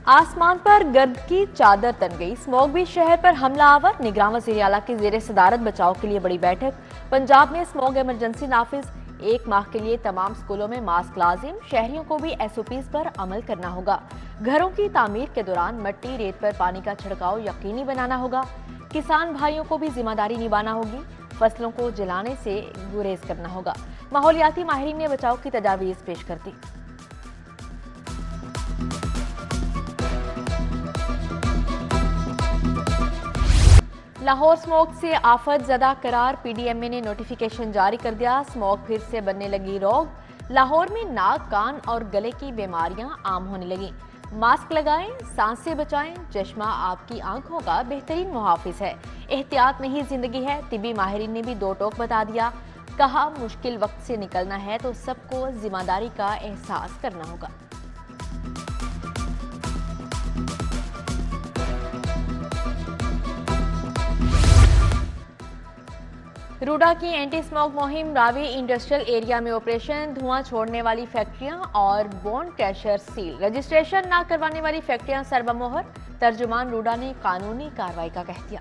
आसमान पर गर्द की चादर तन गई, स्मॉग भी शहर पर हमलावर। निगरान वज़ीर आला की ज़ेरे सदारत बचाव के लिए बड़ी बैठक। पंजाब में स्मॉग इमरजेंसी नाफिज, 1 माह के लिए तमाम स्कूलों में मास्क लाजिम। शहरियों को भी SOPs पर अमल करना होगा। घरों की तामीर के दौरान मट्टी रेत पर पानी का छिड़काव यकीनी बनाना होगा। किसान भाइयों को भी जिम्मेदारी निभाना होगी। फसलों को जलाने से गुरेज करना होगा। माहौलियाती माहिरीन ने बचाव की तजावीज़ पेश कर दी। लाहौर स्मॉग से आफत ज़दा करार, PDMA ने नोटिफिकेशन जारी कर दिया। स्मॉग फिर से बनने लगी रौग। लाहौर में नाक, कान और गले की बीमारियां आम होने लगी। मास्क लगाएं, सांस से बचाएं। चश्मा आपकी आंखों का बेहतरीन मुहाफिज है। एहतियात में ही जिंदगी है। तिबी माहिरीन ने भी 2 टोक बता दिया। कहा, मुश्किल वक्त से निकलना है तो सबको जिम्मेदारी का एहसास करना होगा। रूडा की एंटी स्मॉग मुहिम, रावी इंडस्ट्रियल एरिया में ऑपरेशन। धुआं छोड़ने वाली फैक्ट्रियां और बोन क्रैशर सील। रजिस्ट्रेशन न करवाने वाली फैक्ट्रियां सरबमोहर। तर्जुमान रूडा ने कानूनी कार्रवाई का कह दिया।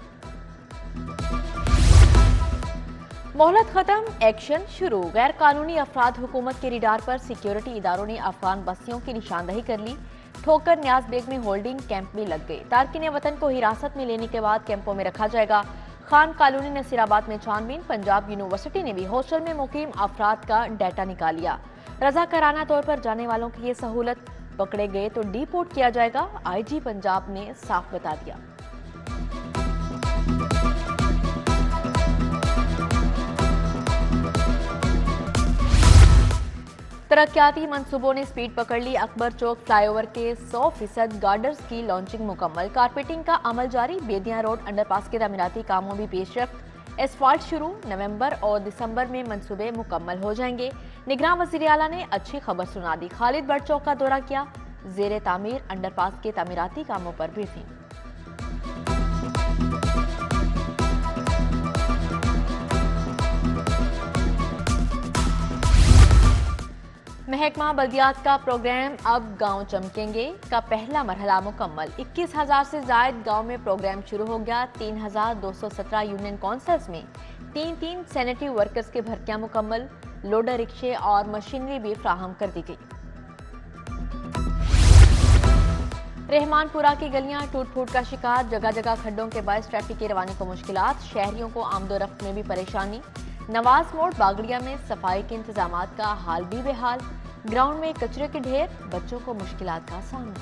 मोहलत खत्म, एक्शन शुरू। गैर कानूनी अफराद हुकूमत के रिडार पर। सिक्योरिटी इदारों ने अफगान बस्तियों की निशानदही कर ली। ठोकर न्याज बेग में होल्डिंग कैंप में लग गए। तारकिन वतन को हिरासत में लेने के बाद कैंपों में रखा जाएगा। खान कॉलोनी नसीराबाद में छानबीन। पंजाब यूनिवर्सिटी ने भी हॉस्टल में मुकीम अफराद का डाटा निकाल लिया। रजाकाराना तौर पर जाने वालों की ये सहूलत। पकड़े गए तो डिपोर्ट किया जाएगा। IG पंजाब ने साफ बता दिया। तरक्याती मंसूबों ने स्पीड पकड़ ली। अकबर चौक फ्लाईओवर के 100% गार्डर्स की लॉन्चिंग मुकम्मल। कारपेटिंग का अमल जारी। बेदिया रोड अंडरपास के तमीराती कामों भी पेशरफ्त। एसफाल्ट शुरू। नवंबर और दिसंबर में मंसूबे मुकम्मल हो जाएंगे। निगरान वज़ीर आला ने अच्छी खबर सुना दी। खालिद बट चौक का दौरा किया। जेरे तामीर अंडरपास के तमीराती कामों पर ब्रीफिंग। महकमा बल्दियात का प्रोग्राम अब गांव चमकेंगे का पहला मरहला मुकम्मल। 21,000 से जायद गांव में प्रोग्राम शुरू हो गया। 3,217 यूनियन काउंसिल्स में 3 सैनिटरी वर्कर्स के भर्तियां मुकम्मल। लोडर रिक्शे और मशीनरी भी फ्राहम कर दी गई। रहमानपुरा की गलियां टूट फूट का शिकार। जगह जगह खड्डों के बायस ट्रैफिक की रवानी को मुश्किलात। शहरियों को आमदोरफ्त में भी परेशानी। नवाज मोड़ बागड़िया में सफाई के इंतजामात का हाल भी बेहाल। ग्राउंड में कचरे के ढेर। बच्चों को मुश्किलात का सामना।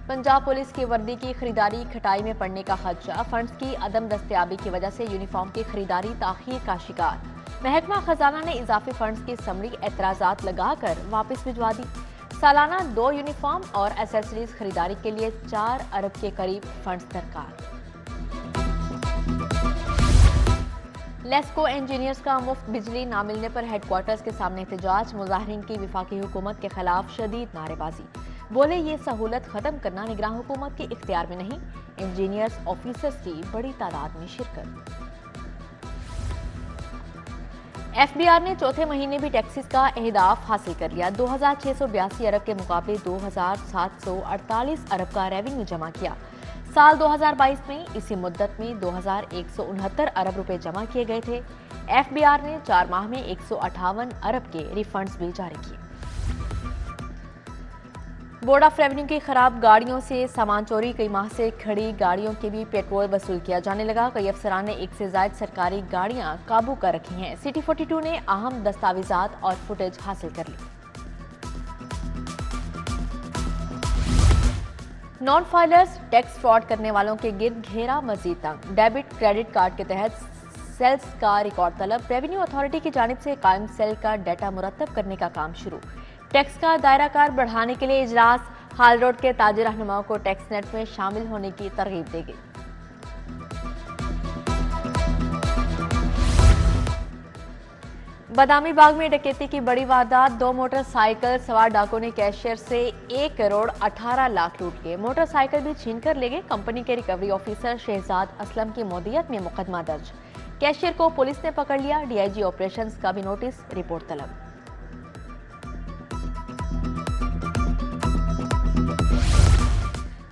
पंजाब पुलिस की वर्दी की खरीदारी खटाई में पड़ने का खदशा। फंड्स की अदम दस्तयाबी की वजह से यूनिफॉर्म की खरीदारी ताखीर का शिकार। महकमा खजाना ने इजाफी फंड्स की समरी एतराजात लगाकर वापस भिजवा दी। सालाना 2 यूनिफॉर्म और एसेसरीज खरीदारी के लिए 4 अरब के करीब फंड्स दरकार। लेस्को इंजीनियर्स का मुफ्त बिजली ना मिलने पर हेडक्वार्टर्स के सामने एहतजाज। मुजाहिरीन की विफाकी हुकूमत के खिलाफ शदीद नारेबाजी। बोले, ये सहूलत खत्म करना निगरान हुकूमत के इख्तियार में नहीं। इंजीनियर्स ऑफिसर्स की बड़ी तादाद में शिरकत। FBR ने चौथे महीने भी टैक्सेस का अहदाफ हासिल कर लिया। 2,682 अरब के मुकाबले 2,748 अरब का रेवेन्यू जमा किया। साल 2022 में इसी मुद्दत में 2,169 अरब रुपए जमा किए गए थे। FBR ने 4 माह में 158 अरब के रिफंड्स भी जारी किए। बोर्ड ऑफ रेवेन्यू की खराब गाड़ियों से सामान चोरी। कई माह से खड़ी गाड़ियों के भी पेट्रोल वसूल किया जाने लगा। कई अफसरान ने 1 से ज्यादा सरकारी गाड़ियां काबू कर रखी हैं। सिटी 42 ने अहम दस्तावेजात और फुटेज हासिल कर ली। नॉन फाइलर्स टैक्स फ्रॉड करने वालों के गिर्द घेरा मजीद तंग। डेबिट क्रेडिट कार्ड के तहत सेल्स का रिकॉर्ड तलब। रेवेन्यू अथॉरिटी की जानिब से कायम सेल का डाटा मुरतब करने का काम शुरू। टैक्स का दायरा कार बढ़ाने के लिए इजलास। हाल रोड के ताजिर रहनुमाओं को टैक्स नेट में शामिल होने की तरगीब दी गई। बादामी बाग में डकैती की बड़ी वारदात। 2 मोटरसाइकिल सवार डाकुओं ने कैशियर से 1 करोड़ 18 लाख लूट लिए। मोटरसाइकिल भी छीन कर ले गए। कंपनी के रिकवरी ऑफिसर शहजाद असलम की मोदियत में मुकदमा दर्ज। कैशियर को पुलिस ने पकड़ लिया। DIG ऑपरेशंस का भी नोटिस, रिपोर्ट तलब।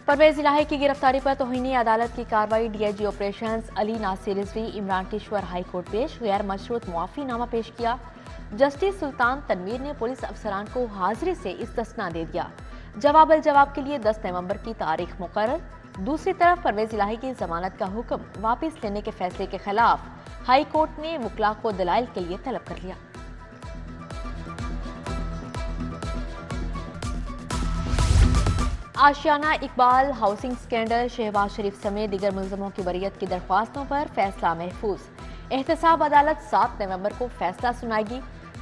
परवेज इलाही की गिरफ्तारी पर तौहीनी अदालत की कार्रवाई। DIG operations Ali Nasir Rizvi Imran Kishwar high court पेश, गैर मशरूत मुआफीनामा पेश किया। जस्टिस सुल्तान तनवीर ने पुलिस अफसरान को हाजिरी से इस्तिस्ना दे दिया। जवाब अल जवाब के लिए 10 नवंबर की तारीख मुकर्रर। दूसरी तरफ परवेज इलाही की जमानत का हुक्म वापस लेने के फैसले के खिलाफ हाई कोर्ट ने मुकला को दलाइल के लिए तलब कर लिया। आशियाना इकबाल हाउसिंग स्कैंडल, शहबाज शरीफ समेत दीगर मुलजमों की बरियत की दरख्वास्तों पर फैसला महफूज। एहतसाब अदालत 7 नवंबर को फैसला सुनाएगी।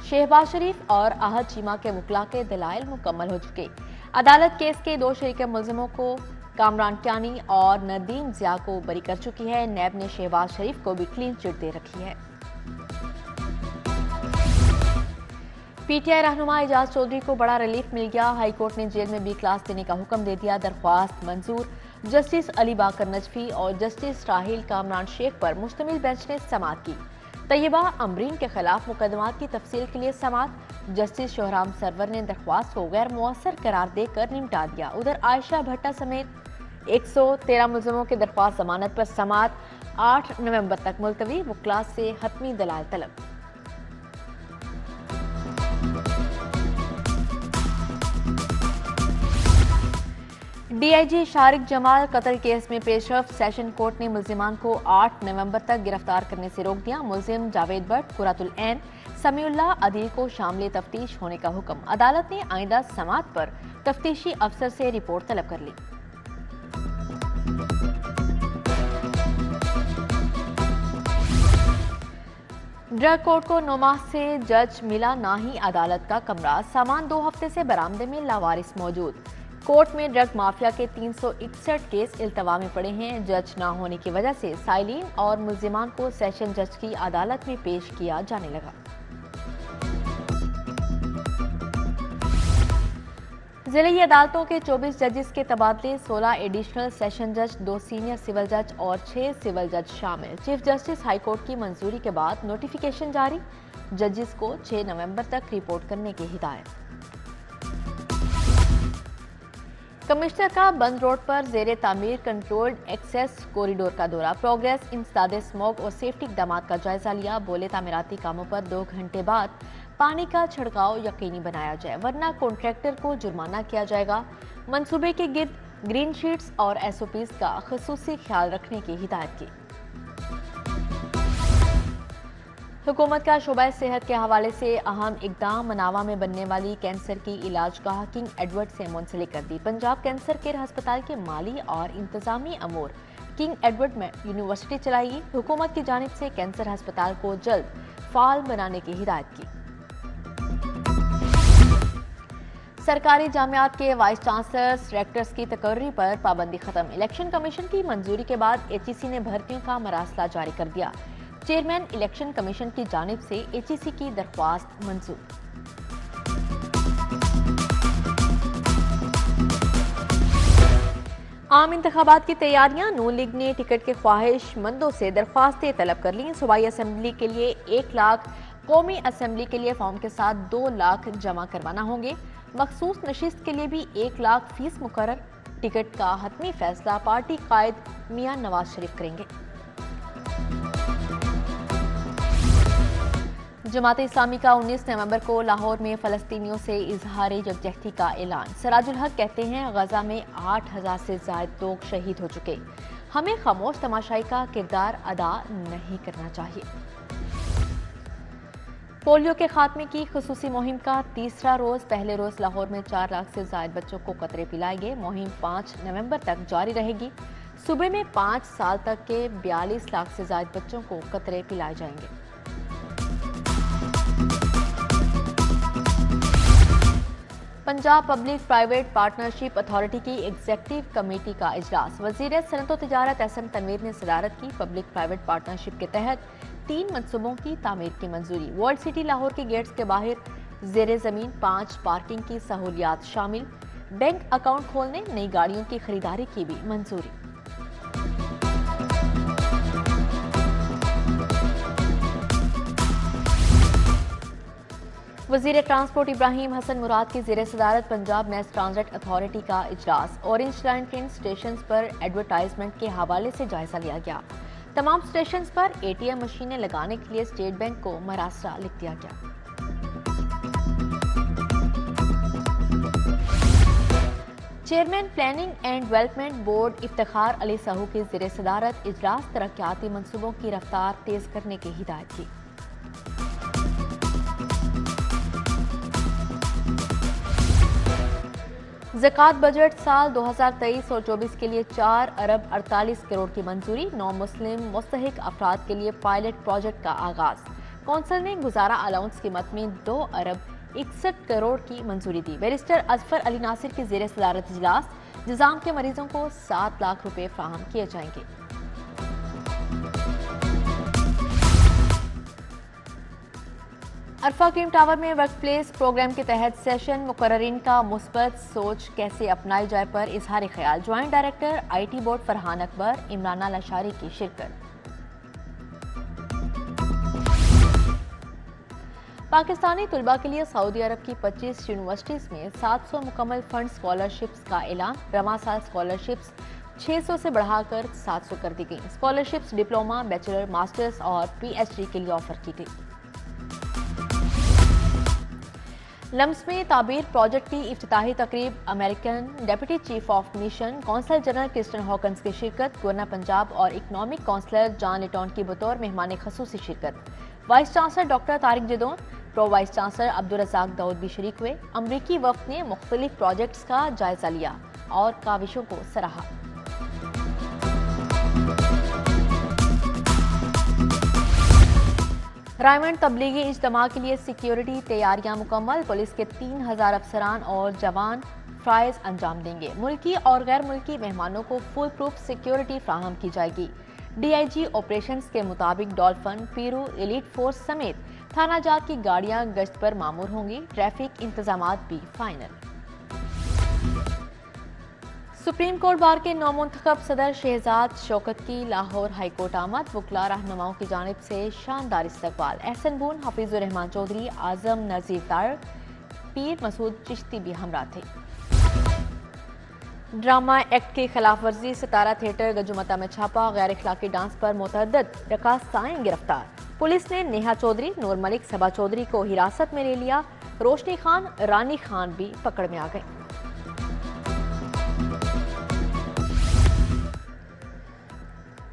शहबाज शरीफ और आहद चीमा के मुकला के दलाइल मुकम्मल हो चुके। अदालत केस के 2 शरीके मुलजमों को कामरान क्यानी और नदीम जिया को बरी कर चुकी है। नैब ने शहबाज शरीफ को भी क्लीन चिट दे रखी है। पीटीआई रहनुमा एजाज चौधरी को बड़ा रिलीफ मिल गया। हाई कोर्ट ने जेल में बी क्लास देने का हुक्म दे दिया। दरख्वास्त मंजूर। जस्टिस अली बाकर नजफी और जस्टिस राहिल कामरान शेख पर मुश्तमिल बेंच ने समाअत की। तैयबा अमरीन के खिलाफ मुकदमात की तफसील के लिए समाअत। जस्टिस शोहराम सरवर ने दरख्वास्त को गैर मुअस्सर करार देकर निपटा दिया। उधर आयशा भट्टा समेत 113 मुलजमों की दरख्वास्त जमानत पर समाअत 8 नवंबर तक मुलतवी। वकला से हतमी दलाल तलब। डीआईजी शारिक जमाल कत्ल केस में पेशरफ। सेशन कोर्ट ने मुल्जिमान को 8 नवंबर तक गिरफ्तार करने से रोक दिया। मुल्जिम जावेद भट्ट, कुरातुल ऐन, समीउल्लाह अदील को शामिल तफ्तीश होने का हुक्म। अदालत ने आइंदा समाअत पर तफ्तीशी अफसर से रिपोर्ट तलब कर ली। ड्रग कोर्ट को 9 माह से जज मिला ना ही अदालत का कमरा। सामान 2 हफ्ते से बरामदे में लावारिस मौजूद। कोर्ट में ड्रग माफिया के 361 केस इल्तवा में पड़े हैं। जज ना होने की वजह से साइलिन और मुल्जिमान को सेशन जज की अदालत में पेश किया जाने लगा। जिले अदालतों के 24 जजेस के तबादले, 16 एडिशनल सेशन जज, 2 सीनियर सिविल जज और 6 सिविल जज शामिल। चीफ जस्टिस हाई कोर्ट की मंजूरी के बाद नोटिफिकेशन जारी। जजेस को 6 नवंबर तक रिपोर्ट करने की हिदायत। कमिश्नर का बंद रोड पर जेर तामीर कंट्रोल्ड एक्सेस कॉरिडोर का दौरा। प्रोग्रेस इंसदादे स्मोग और सेफ्टी इकदाम का जायजा लिया। बोले तामीराती कामों पर 2 घंटे बाद पानी का छिड़काव यकीनी बनाया जाए, वरना कॉन्ट्रैक्टर को जुर्माना किया जाएगा। मंसूबे के गिर्द ग्रीन शीट्स और एसओपीज का खसूसी ख्याल रखने की हिदायत की। हुकूमत का शोबा सेहत के हवाले से अहम इकदाम। मनावा में बनने वाली कैंसर की इलाजगाह किंग एडवर्ड से मुंसलिक कर दी। पंजाब कैंसर केयर अस्पताल के माली और इंतजामी अमूर किंग एडवर्ड में यूनिवर्सिटी चलाएगी। हुकूमत की जानिब से कैंसर अस्पताल को जल्द फाल बनाने की हिदायत की। सरकारी जामियात के वाइस चांसलर्स, रेक्टर्स की तकर्री पर पाबंदी खत्म। इलेक्शन कमीशन की मंजूरी के बाद एचईसी ने भर्तियों का मरासला जारी कर दिया। चेयरमैन इलेक्शन कमीशन की जानिब से एचईसी की दरख्वास्त मंजूर। आम इंतखाबात की तैयारियां। नून लीग ने टिकट के ख्वाहिशमंदों से दरख्वास्तें तलब कर ली। सूबाई असम्बली के लिए 1 लाख, कौमी असम्बली के लिए फॉर्म के साथ 2 लाख जमा करवाना होंगे। मखसूस नशिस्त के लिए भी 1 लाख फीस मुकर्रर। टिकट का हतमी फैसला पार्टी कायद मियां नवाज शरीफ करेंगे। जमात इस्लामी का 19 नवंबर को लाहौर में फलस्तीनियों से इजहार यकजहती का ऐलान। सराजुल हक कहते हैं गजा में 8000 से ज्यादा लोग शहीद हो चुके, हमें खामोश तमाशाई का किरदार अदा नहीं करना चाहिए। पोलियो के खात्मे की खुसूसी मुहिम का तीसरा रोज। पहले रोज लाहौर में 4 लाख से ज्यादा बच्चों को कतरे पिलाए गए। मुहिम 5 नवंबर तक जारी रहेगी। सूबे में 5 साल तक के 42 लाख से ज्यादा बच्चों को कतरे पिलाए जाएंगे। Punjab public private partnership authority की एग्जीक्यूटिव कमेटी का इजलास। वजीर सनअत व तिजारत एसएम तनवीर ने सदारत की। पब्लिक प्राइवेट पार्टनरशिप के तहत 3 मनसूबों की तामीर की मंजूरी। वर्ल्ड सिटी लाहौर के गेट्स के बाहर जेर जमीन 5 पार्किंग की सहूलियात शामिल। बैंक अकाउंट खोलने, नई गाड़ियों की खरीदारी की भी मंजूरी। वजीर ट्रांसपोर्ट इब्राहिम हसन मुराद की ज़ेर सदारत पंजाब मैस ट्रांजिट अथॉरिटी का इजलास। ऑरेंज लाइन ट्रेन स्टेशन पर एडवर्टाइजमेंट के हवाले से जायजा लिया गया। तमाम स्टेशन पर ATM मशीनें लगाने के लिए स्टेट बैंक को मरासला लिख दिया गया। Chairman planning and development board Iftikhar Ali Sahu की ज़ेर सदारत इजलास तरक्याती मनसूबों की रफ्तार तेज करने की हिदायत की। ज़कात बजट साल 2023 और 24 के लिए 4 अरब 48 करोड़ की मंजूरी। नौ मुस्लिम मुस्तहिक अफराद के लिए पायलट प्रोजेक्ट का आगाज। कौंसिल ने गुजारा अलाउंस कीमत में 2 अरब 61 करोड़ की मंजूरी दी। बैरिस्टर अजफर अली नासिर की ज़ेर सदारत इजलास। निज़ाम के मरीजों को 7 लाख रुपए फराहम किए जाएंगे। अरफा क्रीम टावर में वर्क प्लेस प्रोग्राम के तहत सेशन मुकर्ररीन का मुस्बत सोच कैसे अपनाई जाए पर इजहार ख्याल। Joint director IT board Farhan Akbar, Imran Lashari की शिरकत। पाकिस्तानी तुलबा के लिए सऊदी अरब की 25 यूनिवर्सिटीज में 700 मुकम्मल फंड स्कॉलरशिप्स का ऐलान। रमा साल स्कॉलरशिप्स 600 से बढ़ाकर 700 कर दी गई। स्कॉलरशिप्स डिप्लोमा, बैचलर, मास्टर्स और PhD के लिए ऑफर की गई। लम्स में ताबीर प्रोजेक्ट की इफ्तिताही तकरीब। American deputy chief of mission consul general Kristen Hawkins की शिरकत। गवर्नर पंजाब और इकनॉमिक काउंसलर जॉन लिटॉन की बतौर मेहमान खसूसी शिरकत। Vice chancellor doctor Tariq Jadoon, pro vice chancellor Abdul Razzaq Dawood भी शरीक हुए। अमरीकी वफ्द ने मुख्तलिफ प्रोजेक्ट्स का जायजा लिया और काविशों को सराहा। रायमंड तबलीगी इज्तिमा के लिए सिक्योरिटी तैयारियां मुकम्मल। पुलिस के 3000 अफसरान और जवान फ्राइज अंजाम देंगे। मुल्की और गैर मुल्की मेहमानों को फुल प्रूफ सिक्योरिटी फ्राहम की जाएगी। DIG ऑपरेशंस के मुताबिक डॉल्फिन, पीरू, एलीट फोर्स समेत थाना जात की गाड़ियां गश्त पर मामूर होंगी। ट्रैफिक इंतजामात भी फाइनल। सुप्रीम कोर्ट बार के नौमुंतखब सदर शहजाद शौकत की लाहौर हाईकोर्ट आमद। वकला रहनुमाओं की जानिब से शानदार इस्तकबाल। एहसन बून, हफीजुर रहमान चौधरी, आजम नजीर तार, पीर मसूद चिश्ती भी हमरा थे। ड्रामा एक्ट की खिलाफ वर्जी। सितारा थिएटर गजुमता में छापा। गैर इखलाकी डांस पर मुतअद्दिद रकासाइन गिरफ्तार। पुलिस ने नेहा चौधरी, नूर मलिक, सबा चौधरी को हिरासत में ले लिया। रोशनी खान, रानी खान भी पकड़ में आ गए।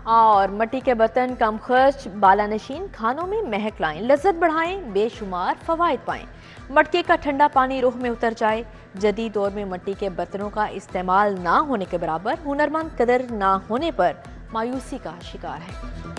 और मट्टी के बर्तन कम खर्च, बालानशीन खानों में महक लाएं, लज्जत बढ़ाएं, बेशुमार फवाइद पाएं। मटके का ठंडा पानी रूह में उतर जाए। जदीद दौर में मट्टी के बर्तनों का इस्तेमाल ना होने के बराबर। हुनरमंद कदर ना होने पर मायूसी का शिकार है।